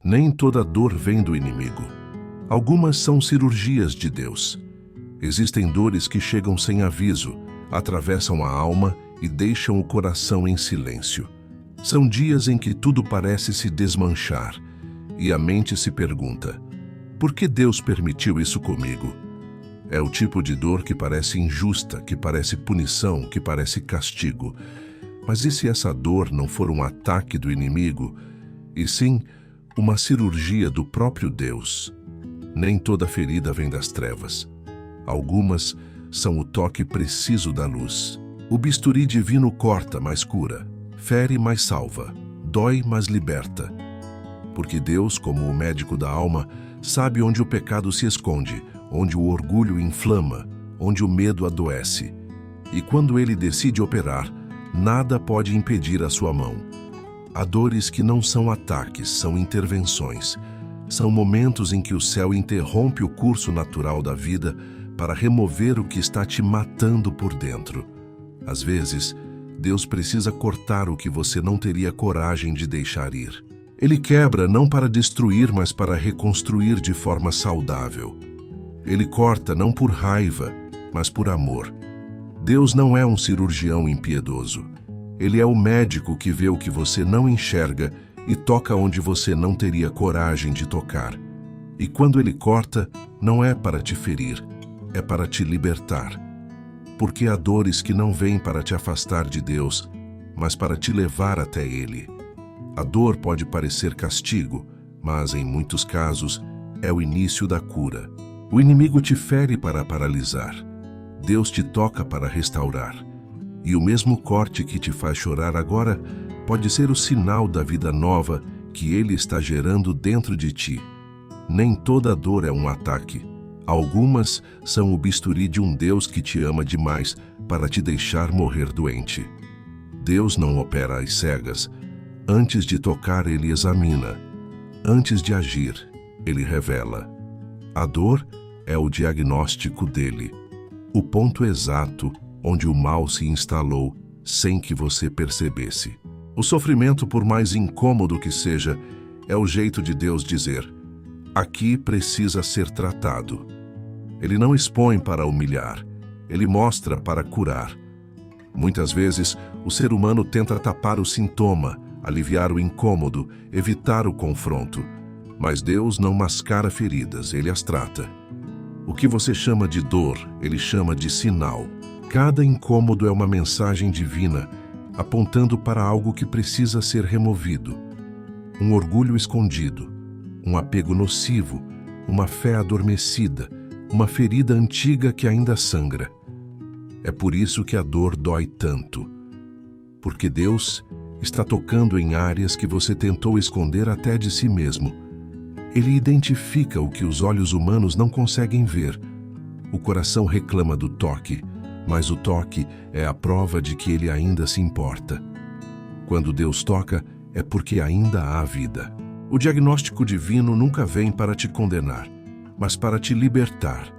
Nem toda dor vem do inimigo. Algumas são cirurgias de Deus. Existem dores que chegam sem aviso, atravessam a alma e deixam o coração em silêncio. São dias em que tudo parece se desmanchar e a mente se pergunta: por que Deus permitiu isso comigo? É o tipo de dor que parece injusta, que parece punição, que parece castigo. Mas e se essa dor não for um ataque do inimigo, e sim uma cirurgia do próprio Deus? Nem toda ferida vem das trevas. Algumas são o toque preciso da luz. O bisturi divino corta, mas cura. Fere, mas salva. Dói, mas liberta. Porque Deus, como o médico da alma, sabe onde o pecado se esconde, onde o orgulho inflama, onde o medo adoece. E quando ele decide operar, nada pode impedir a sua mão. Há dores que não são ataques, são intervenções. São momentos em que o céu interrompe o curso natural da vida para remover o que está te matando por dentro. Às vezes, Deus precisa cortar o que você não teria coragem de deixar ir. Ele quebra não para destruir, mas para reconstruir de forma saudável. Ele corta não por raiva, mas por amor. Deus não é um cirurgião impiedoso. Ele é o médico que vê o que você não enxerga e toca onde você não teria coragem de tocar. E quando ele corta, não é para te ferir, é para te libertar. Porque há dores que não vêm para te afastar de Deus, mas para te levar até Ele. A dor pode parecer castigo, mas em muitos casos é o início da cura. O inimigo te fere para paralisar. Deus te toca para restaurar. E o mesmo corte que te faz chorar agora pode ser o sinal da vida nova que Ele está gerando dentro de ti. Nem toda dor é um ataque. Algumas são o bisturi de um Deus que te ama demais para te deixar morrer doente. Deus não opera às cegas. Antes de tocar, Ele examina. Antes de agir, Ele revela. A dor é o diagnóstico dele. O ponto exato onde o mal se instalou sem que você percebesse. O sofrimento, por mais incômodo que seja, é o jeito de Deus dizer: aqui precisa ser tratado. Ele não expõe para humilhar, ele mostra para curar. Muitas vezes, o ser humano tenta tapar o sintoma, aliviar o incômodo, evitar o confronto. Mas Deus não mascara feridas, Ele as trata. O que você chama de dor, Ele chama de sinal. Cada incômodo é uma mensagem divina, apontando para algo que precisa ser removido. Um orgulho escondido, um apego nocivo, uma fé adormecida, uma ferida antiga que ainda sangra. É por isso que a dor dói tanto. Porque Deus está tocando em áreas que você tentou esconder até de si mesmo. Ele identifica o que os olhos humanos não conseguem ver. O coração reclama do toque, mas o toque é a prova de que Ele ainda se importa. Quando Deus toca, é porque ainda há vida. O diagnóstico divino nunca vem para te condenar, mas para te libertar.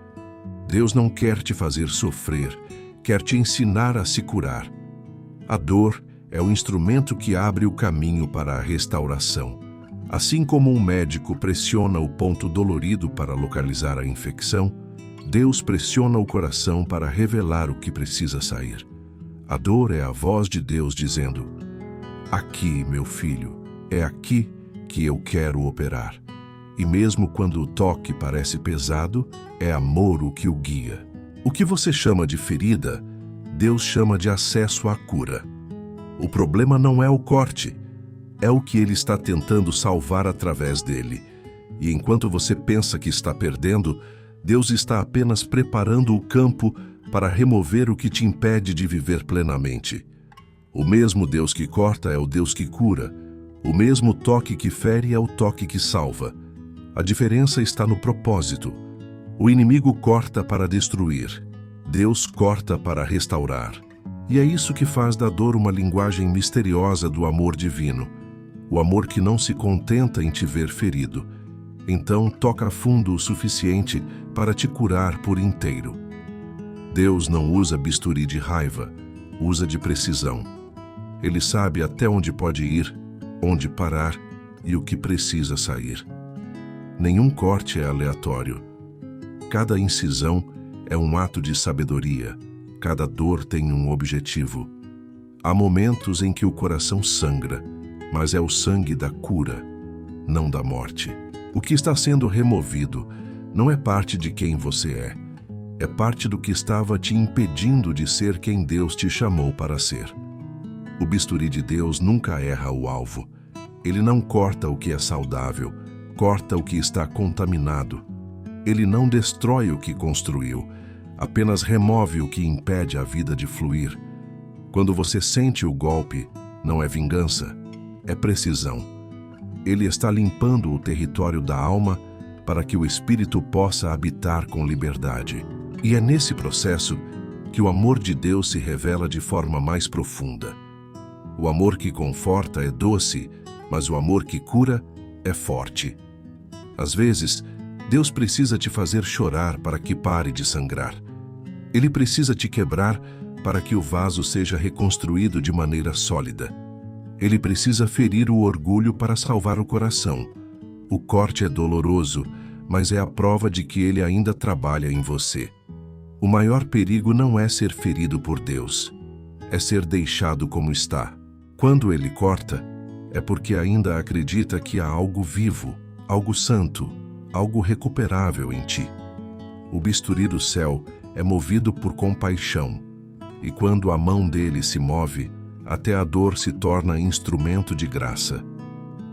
Deus não quer te fazer sofrer, quer te ensinar a se curar. A dor é o instrumento que abre o caminho para a restauração. Assim como um médico pressiona o ponto dolorido para localizar a infecção, Deus pressiona o coração para revelar o que precisa sair. A dor é a voz de Deus dizendo: aqui, meu filho, é aqui que eu quero operar. E mesmo quando o toque parece pesado, é amor o que o guia. O que você chama de ferida, Deus chama de acesso à cura. O problema não é o corte, é o que Ele está tentando salvar através dele. E enquanto você pensa que está perdendo, Deus está apenas preparando o campo para remover o que te impede de viver plenamente. O mesmo Deus que corta é o Deus que cura. O mesmo toque que fere é o toque que salva. A diferença está no propósito. O inimigo corta para destruir. Deus corta para restaurar. E é isso que faz da dor uma linguagem misteriosa do amor divino. O amor que não se contenta em te ver ferido. Então toca fundo o suficiente para te curar por inteiro. Deus não usa bisturi de raiva, usa de precisão. Ele sabe até onde pode ir, onde parar e o que precisa sair. Nenhum corte é aleatório. Cada incisão é um ato de sabedoria. Cada dor tem um objetivo. Há momentos em que o coração sangra, mas é o sangue da cura, não da morte. O que está sendo removido não é parte de quem você é parte do que estava te impedindo de ser quem Deus te chamou para ser. O bisturi de Deus nunca erra o alvo. Ele não corta o que é saudável, corta o que está contaminado. Ele não destrói o que construiu, apenas remove o que impede a vida de fluir. Quando você sente o golpe, não é vingança, é precisão. Ele está limpando o território da alma para que o espírito possa habitar com liberdade. E é nesse processo que o amor de Deus se revela de forma mais profunda. O amor que conforta é doce, mas o amor que cura é forte. Às vezes, Deus precisa te fazer chorar para que pare de sangrar. Ele precisa te quebrar para que o vaso seja reconstruído de maneira sólida. Ele precisa ferir o orgulho para salvar o coração. O corte é doloroso, mas é a prova de que ele ainda trabalha em você. O maior perigo não é ser ferido por Deus, é ser deixado como está. Quando ele corta, é porque ainda acredita que há algo vivo, algo santo, algo recuperável em ti. O bisturi do céu é movido por compaixão, e quando a mão dele se move, até a dor se torna instrumento de graça.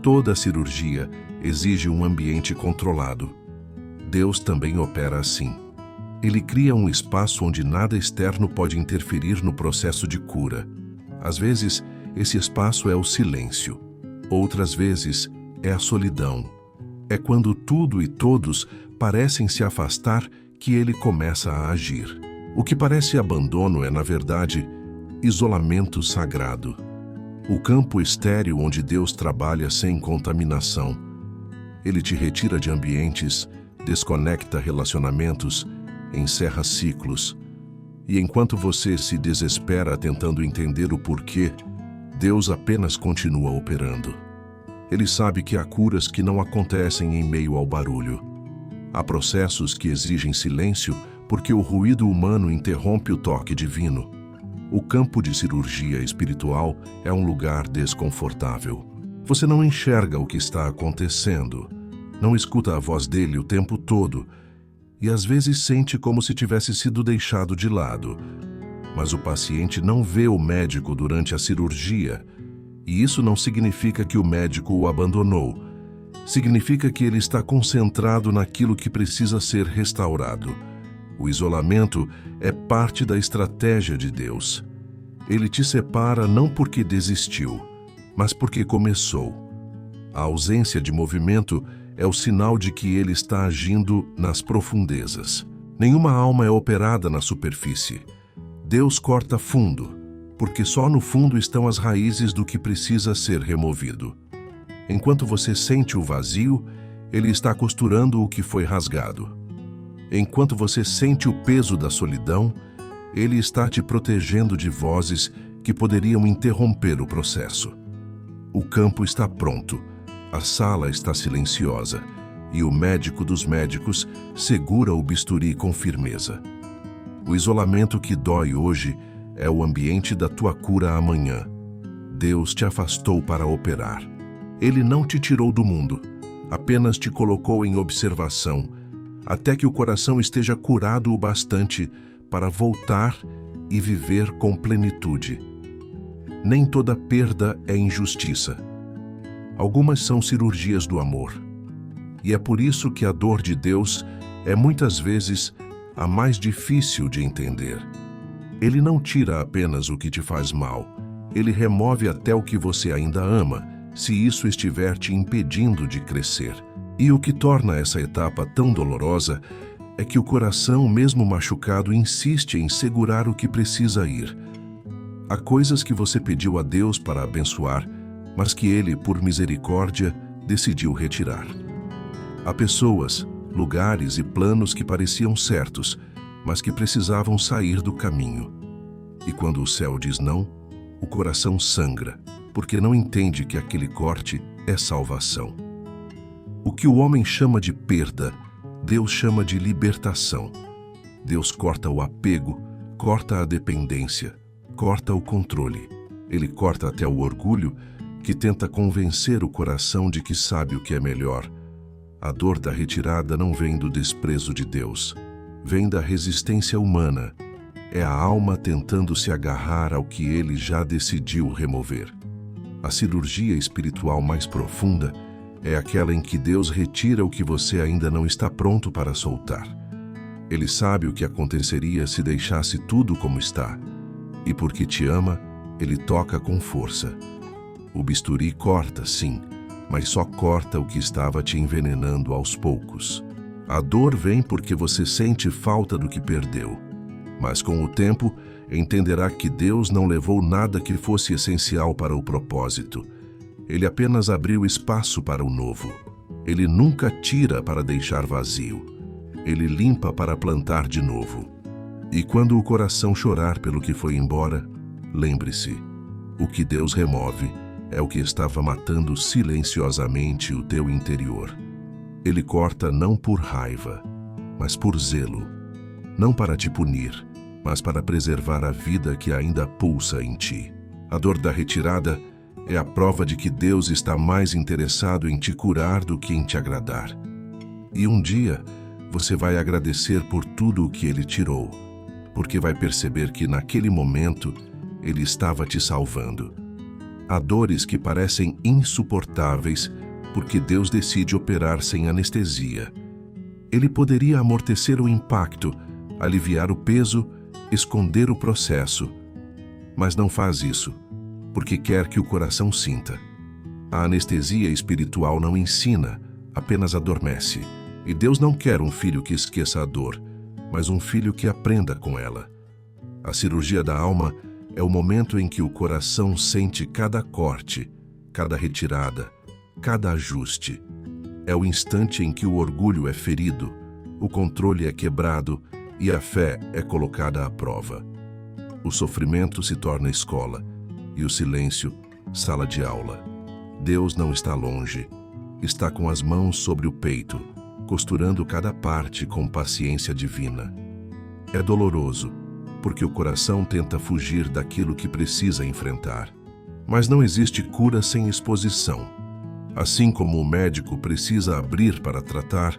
Toda cirurgia exige um ambiente controlado. Deus também opera assim. Ele cria um espaço onde nada externo pode interferir no processo de cura. Às vezes, esse espaço é o silêncio. Outras vezes, é a solidão. É quando tudo e todos parecem se afastar que ele começa a agir. O que parece abandono é, na verdade, isolamento sagrado. O campo estéril onde Deus trabalha sem contaminação. Ele te retira de ambientes, desconecta relacionamentos, encerra ciclos. E enquanto você se desespera tentando entender o porquê, Deus apenas continua operando. Ele sabe que há curas que não acontecem em meio ao barulho. Há processos que exigem silêncio porque o ruído humano interrompe o toque divino. O campo de cirurgia espiritual é um lugar desconfortável. Você não enxerga o que está acontecendo, não escuta a voz dele o tempo todo e às vezes sente como se tivesse sido deixado de lado. Mas o paciente não vê o médico durante a cirurgia, e isso não significa que o médico o abandonou. Significa que ele está concentrado naquilo que precisa ser restaurado. O isolamento é parte da estratégia de Deus. Ele te separa não porque desistiu, mas porque começou. A ausência de movimento é o sinal de que ele está agindo nas profundezas. Nenhuma alma é operada na superfície. Deus corta fundo, porque só no fundo estão as raízes do que precisa ser removido. Enquanto você sente o vazio, ele está costurando o que foi rasgado. Enquanto você sente o peso da solidão, ele está te protegendo de vozes que poderiam interromper o processo. O campo está pronto, a sala está silenciosa e o médico dos médicos segura o bisturi com firmeza. O isolamento que dói hoje é o ambiente da tua cura amanhã. Deus te afastou para operar. Ele não te tirou do mundo, apenas te colocou em observação, até que o coração esteja curado o bastante para voltar e viver com plenitude. Nem toda perda é injustiça. Algumas são cirurgias do amor. E é por isso que a dor de Deus é muitas vezes a mais difícil de entender. Ele não tira apenas o que te faz mal, ele remove até o que você ainda ama, se isso estiver te impedindo de crescer. E o que torna essa etapa tão dolorosa é que o coração, mesmo machucado, insiste em segurar o que precisa ir. Há coisas que você pediu a Deus para abençoar, mas que Ele, por misericórdia, decidiu retirar. Há pessoas, lugares e planos que pareciam certos, mas que precisavam sair do caminho. E quando o céu diz não, o coração sangra, porque não entende que aquele corte é salvação. O que o homem chama de perda, Deus chama de libertação. Deus corta o apego, corta a dependência, corta o controle. Ele corta até o orgulho que tenta convencer o coração de que sabe o que é melhor. A dor da retirada não vem do desprezo de Deus, vem da resistência humana. É a alma tentando se agarrar ao que ele já decidiu remover. A cirurgia espiritual mais profunda é aquela em que Deus retira o que você ainda não está pronto para soltar. Ele sabe o que aconteceria se deixasse tudo como está. E porque te ama, ele toca com força. O bisturi corta, sim, mas só corta o que estava te envenenando aos poucos. A dor vem porque você sente falta do que perdeu. Mas com o tempo, entenderá que Deus não levou nada que fosse essencial para o propósito. Ele apenas abriu espaço para o novo. Ele nunca tira para deixar vazio. Ele limpa para plantar de novo. E quando o coração chorar pelo que foi embora, lembre-se, o que Deus remove é o que estava matando silenciosamente o teu interior. Ele corta não por raiva, mas por zelo. Não para te punir, mas para preservar a vida que ainda pulsa em ti. A dor da retirada é a prova de que Deus está mais interessado em te curar do que em te agradar. E um dia, você vai agradecer por tudo o que Ele tirou, porque vai perceber que naquele momento Ele estava te salvando. Há dores que parecem insuportáveis porque Deus decide operar sem anestesia. Ele poderia amortecer o impacto, aliviar o peso, esconder o processo, mas não faz isso, porque quer que o coração sinta. A anestesia espiritual não ensina, apenas adormece. E Deus não quer um filho que esqueça a dor, mas um filho que aprenda com ela. A cirurgia da alma é o momento em que o coração sente cada corte, cada retirada, cada ajuste. É o instante em que o orgulho é ferido, o controle é quebrado e a fé é colocada à prova. O sofrimento se torna escola e o silêncio, sala de aula. Deus não está longe, está com as mãos sobre o peito, costurando cada parte com paciência divina. É doloroso, porque o coração tenta fugir daquilo que precisa enfrentar. Mas não existe cura sem exposição. Assim como o médico precisa abrir para tratar,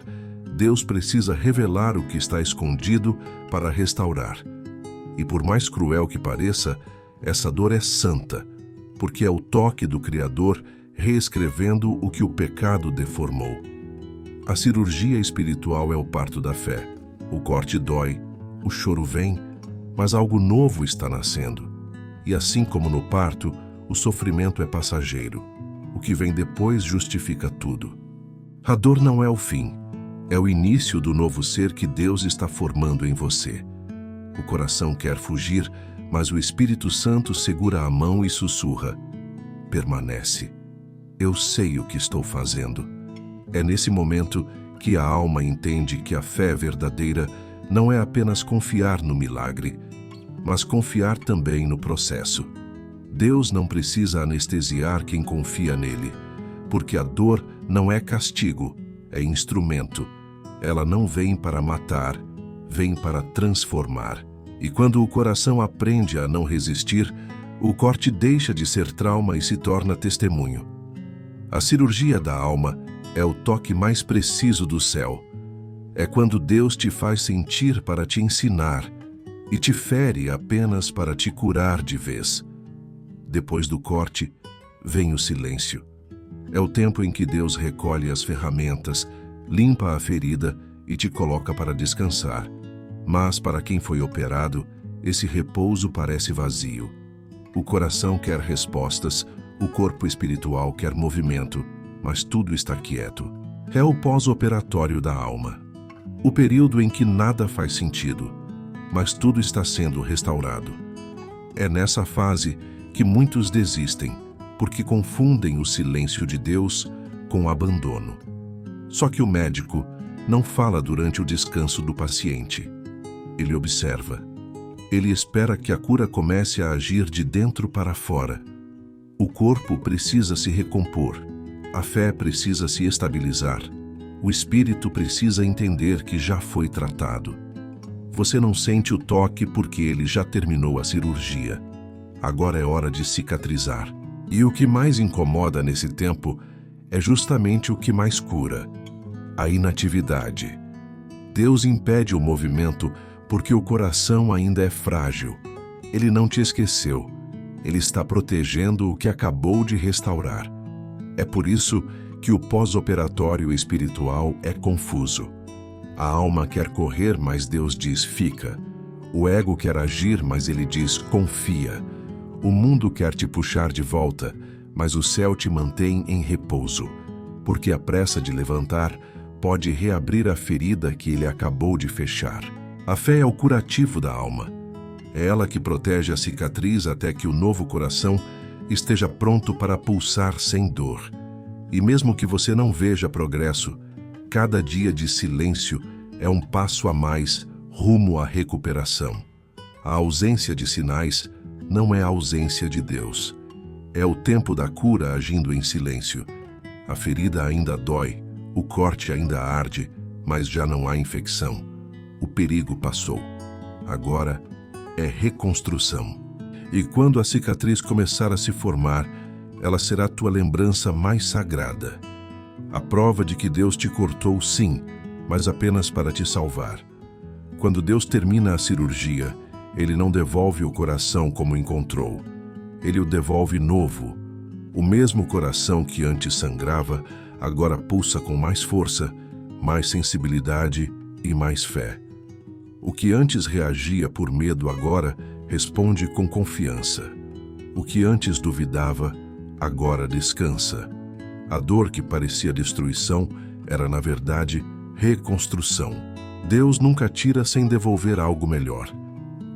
Deus precisa revelar o que está escondido para restaurar. E por mais cruel que pareça, essa dor é santa, porque é o toque do Criador reescrevendo o que o pecado deformou. A cirurgia espiritual é o parto da fé. O corte dói, o choro vem, mas algo novo está nascendo. E assim como no parto, o sofrimento é passageiro. O que vem depois justifica tudo. A dor não é o fim, é o início do novo ser que Deus está formando em você. O coração quer fugir, mas o Espírito Santo segura a mão e sussurra: permanece. Eu sei o que estou fazendo. É nesse momento que a alma entende que a fé verdadeira não é apenas confiar no milagre, mas confiar também no processo. Deus não precisa anestesiar quem confia nele, porque a dor não é castigo, é instrumento. Ela não vem para matar, vem para transformar. E quando o coração aprende a não resistir, o corte deixa de ser trauma e se torna testemunho. A cirurgia da alma é o toque mais preciso do céu. É quando Deus te faz sentir para te ensinar e te fere apenas para te curar de vez. Depois do corte, vem o silêncio. É o tempo em que Deus recolhe as ferramentas, limpa a ferida e te coloca para descansar. Mas para quem foi operado, esse repouso parece vazio. O coração quer respostas, o corpo espiritual quer movimento, mas tudo está quieto. É o pós-operatório da alma. O período em que nada faz sentido, mas tudo está sendo restaurado. É nessa fase que muitos desistem, porque confundem o silêncio de Deus com o abandono. Só que o médico não fala durante o descanso do paciente. Ele observa. Ele espera que a cura comece a agir de dentro para fora. O corpo precisa se recompor. A fé precisa se estabilizar. O espírito precisa entender que já foi tratado. Você não sente o toque porque ele já terminou a cirurgia. Agora é hora de cicatrizar. E o que mais incomoda nesse tempo é justamente o que mais cura: a inatividade. Deus impede o movimento porque o coração ainda é frágil. Ele não te esqueceu. Ele está protegendo o que acabou de restaurar. É por isso que o pós-operatório espiritual é confuso. A alma quer correr, mas Deus diz fica. O ego quer agir, mas ele diz confia. O mundo quer te puxar de volta, mas o céu te mantém em repouso, porque a pressa de levantar pode reabrir a ferida que ele acabou de fechar. A fé é o curativo da alma. É ela que protege a cicatriz até que o novo coração esteja pronto para pulsar sem dor. E mesmo que você não veja progresso, cada dia de silêncio é um passo a mais rumo à recuperação. A ausência de sinais não é a ausência de Deus. É o tempo da cura agindo em silêncio. A ferida ainda dói, o corte ainda arde, mas já não há infecção. O perigo passou. Agora é reconstrução. E quando a cicatriz começar a se formar, ela será tua lembrança mais sagrada. A prova de que Deus te cortou, sim, mas apenas para te salvar. Quando Deus termina a cirurgia, Ele não devolve o coração como encontrou. Ele o devolve novo. O mesmo coração que antes sangrava, agora pulsa com mais força, mais sensibilidade e mais fé. O que antes reagia por medo agora responde com confiança. O que antes duvidava, agora descansa. A dor que parecia destruição era, na verdade, reconstrução. Deus nunca tira sem devolver algo melhor.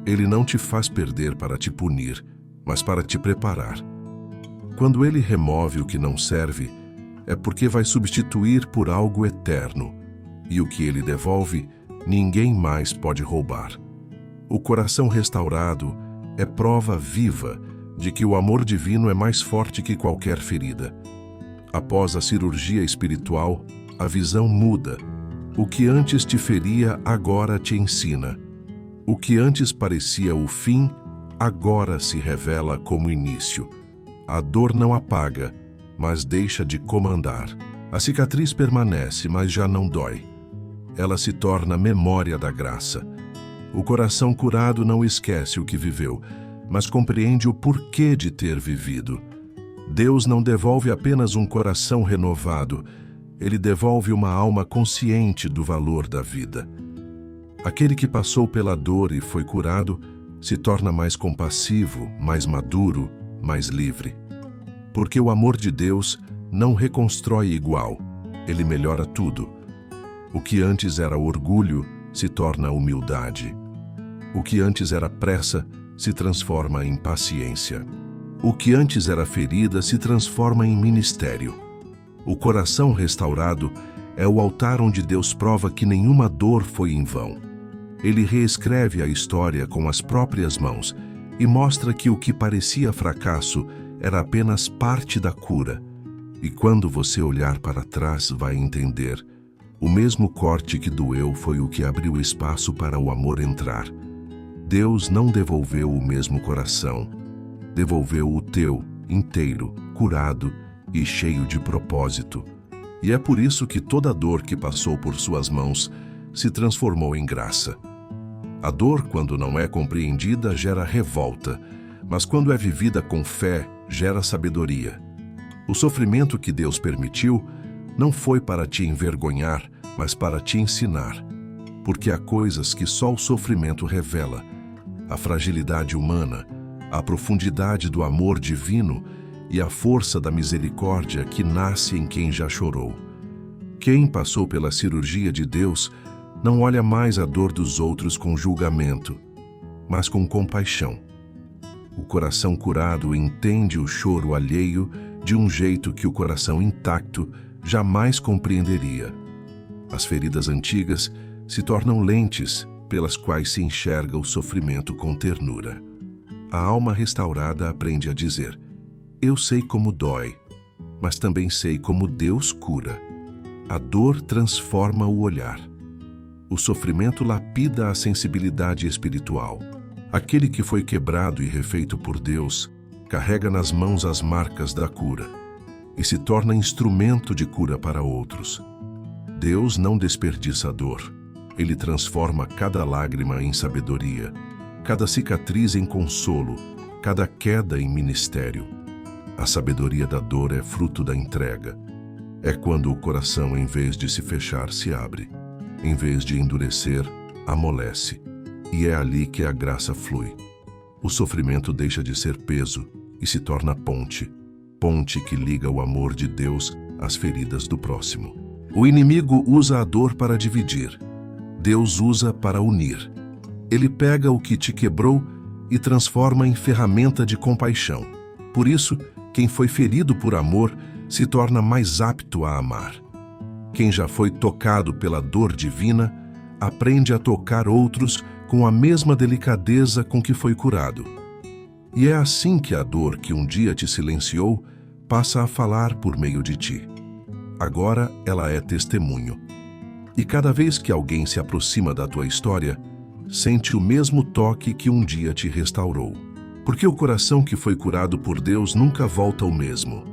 Ele não te faz perder para te punir, mas para te preparar. Quando Ele remove o que não serve, é porque vai substituir por algo eterno. E o que Ele devolve, ninguém mais pode roubar. O coração restaurado é prova viva de que o amor divino é mais forte que qualquer ferida. Após a cirurgia espiritual, a visão muda. O que antes te feria, agora te ensina. O que antes parecia o fim, agora se revela como início. A dor não apaga, mas deixa de comandar. A cicatriz permanece, mas já não dói. Ela se torna memória da graça. O coração curado não esquece o que viveu, mas compreende o porquê de ter vivido. Deus não devolve apenas um coração renovado, Ele devolve uma alma consciente do valor da vida. Aquele que passou pela dor e foi curado se torna mais compassivo, mais maduro, mais livre. Porque o amor de Deus não reconstrói igual, Ele melhora tudo. O que antes era orgulho se torna humildade. O que antes era pressa se transforma em paciência. O que antes era ferida se transforma em ministério. O coração restaurado é o altar onde Deus prova que nenhuma dor foi em vão. Ele reescreve a história com as próprias mãos e mostra que o que parecia fracasso era apenas parte da cura. E quando você olhar para trás, vai entender: o mesmo corte que doeu foi o que abriu espaço para o amor entrar. Deus não devolveu o mesmo coração, devolveu o teu, inteiro, curado e cheio de propósito. E é por isso que toda dor que passou por suas mãos se transformou em graça. A dor, quando não é compreendida, gera revolta, mas quando é vivida com fé, gera sabedoria. O sofrimento que Deus permitiu não foi para te envergonhar, mas para te ensinar. Porque há coisas que só o sofrimento revela: a fragilidade humana, a profundidade do amor divino e a força da misericórdia que nasce em quem já chorou. Quem passou pela cirurgia de Deus não olha mais a dor dos outros com julgamento, mas com compaixão. O coração curado entende o choro alheio de um jeito que o coração intacto jamais compreenderia. As feridas antigas se tornam lentes pelas quais se enxerga o sofrimento com ternura. A alma restaurada aprende a dizer: eu sei como dói, mas também sei como Deus cura. A dor transforma o olhar. O sofrimento lapida a sensibilidade espiritual. Aquele que foi quebrado e refeito por Deus carrega nas mãos as marcas da cura e se torna instrumento de cura para outros. Deus não desperdiça a dor. Ele transforma cada lágrima em sabedoria, cada cicatriz em consolo, cada queda em ministério. A sabedoria da dor é fruto da entrega. É quando o coração, em vez de se fechar, se abre. Em vez de endurecer, amolece. E é ali que a graça flui. O sofrimento deixa de ser peso e se torna ponte. Ponte que liga o amor de Deus às feridas do próximo. O inimigo usa a dor para dividir. Deus usa para unir. Ele pega o que te quebrou e transforma em ferramenta de compaixão. Por isso, quem foi ferido por amor se torna mais apto a amar. Quem já foi tocado pela dor divina aprende a tocar outros com a mesma delicadeza com que foi curado. E é assim que a dor que um dia te silenciou passa a falar por meio de ti. Agora ela é testemunho. E cada vez que alguém se aproxima da tua história, sente o mesmo toque que um dia te restaurou. Porque o coração que foi curado por Deus nunca volta o mesmo.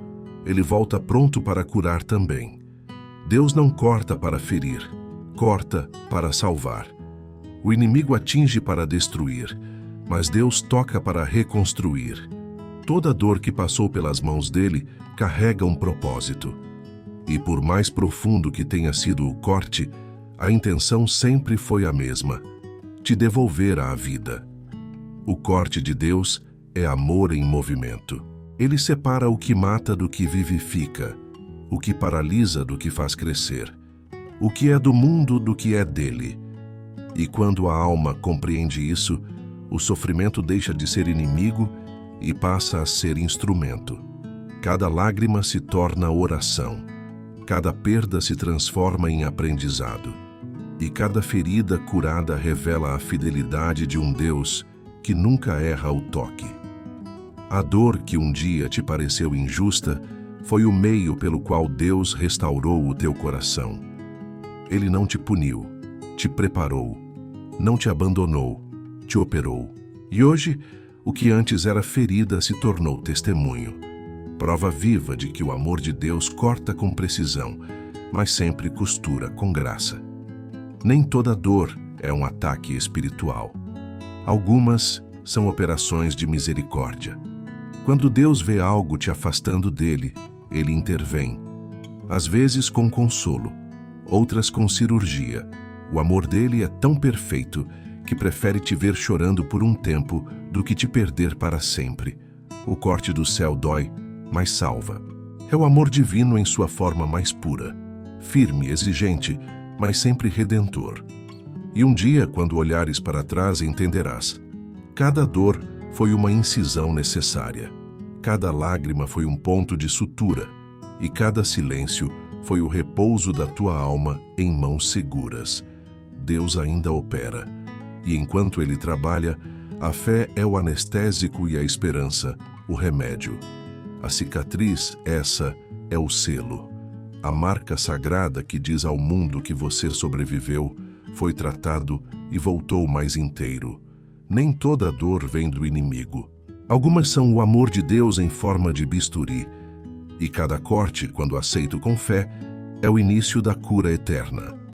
Ele volta pronto para curar também. Deus não corta para ferir, corta para salvar. O inimigo atinge para destruir, mas Deus toca para reconstruir. Toda dor que passou pelas mãos dele carrega um propósito. E por mais profundo que tenha sido o corte, a intenção sempre foi a mesma: te devolver à vida. O corte de Deus é amor em movimento. Ele separa o que mata do que vivifica, o que paralisa do que faz crescer, o que é do mundo do que é dele. E quando a alma compreende isso, o sofrimento deixa de ser inimigo e passa a ser instrumento. Cada lágrima se torna oração, cada perda se transforma em aprendizado, e cada ferida curada revela a fidelidade de um Deus que nunca erra o toque. A dor que um dia te pareceu injusta foi o meio pelo qual Deus restaurou o teu coração. Ele não te puniu, te preparou, não te abandonou, te operou. E hoje, o que antes era ferida se tornou testemunho. Prova viva de que o amor de Deus corta com precisão, mas sempre costura com graça. Nem toda dor é um ataque espiritual. Algumas são operações de misericórdia. Quando Deus vê algo te afastando dele, ele intervém. Às vezes com consolo, outras com cirurgia. O amor dele é tão perfeito que prefere te ver chorando por um tempo do que te perder para sempre. O corte do céu dói, mas salva. É o amor divino em sua forma mais pura, firme, exigente, mas sempre redentor. E um dia, quando olhares para trás, entenderás. Cada dor foi uma incisão necessária. Cada lágrima foi um ponto de sutura. E cada silêncio foi o repouso da tua alma em mãos seguras. Deus ainda opera. E enquanto Ele trabalha, a fé é o anestésico e a esperança, o remédio. A cicatriz, essa, é o selo. A marca sagrada que diz ao mundo que você sobreviveu, foi tratado e voltou mais inteiro. Nem toda dor vem do inimigo. Algumas são o amor de Deus em forma de bisturi. E cada corte, quando aceito com fé, é o início da cura eterna.